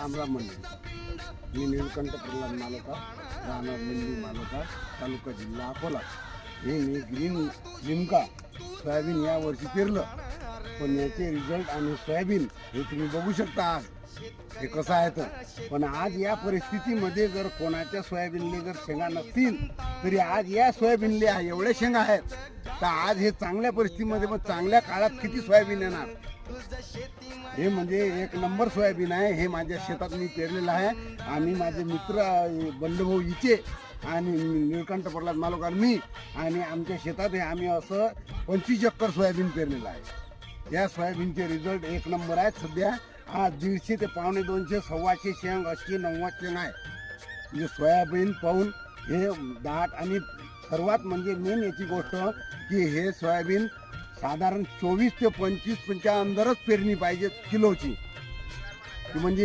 रामराम मंडळी. मी निळकंठ प्रल्हाद मालोकार, राहणार निंदी मालोकार, तालुका जिल्हा अकोला. हे मी ग्रीन लिमका सोयाबीन या वर्षी पेरलं, पण याचे रिझल्ट आणि सोयाबीन हे तुम्ही बघू शकता आज हे कसं आहे तर. पण आज या परिस्थितीमध्ये जर कोणाच्या सोयाबीनले जर शेंगा नसतील तरी आज या सोयाबीनले एवढ्या शेंगा आहेत तर आज हे चांगल्या परिस्थितीमध्ये मग चांगल्या काळात किती सोयाबीन येणार. हे म्हणजे एक नंबर सोयाबीन आहे. हे माझ्या शेतात मी पेरलेलं आहे. आम्ही माझे मित्र बंधुभाऊ इचे आणि निळकंठ प्रल्हाद मालोकार मी आणि आमच्या शेतात हे आम्ही असं 25 एकर सोयाबीन पेरलेलं आहे. या सोयाबीनचे रिझल्ट एक नंबर आहेत. सध्या आज 150 ते 150 250 शेंग 80 90 शेंग आहे. म्हणजे सोयाबीन पाहून हे दाट आणि सर्वात म्हणजे मेन याची गोष्ट की हे सोयाबीन साधारण 24 ते 25 अंदरच पेरणी पाहिजे किलोची. म्हणजे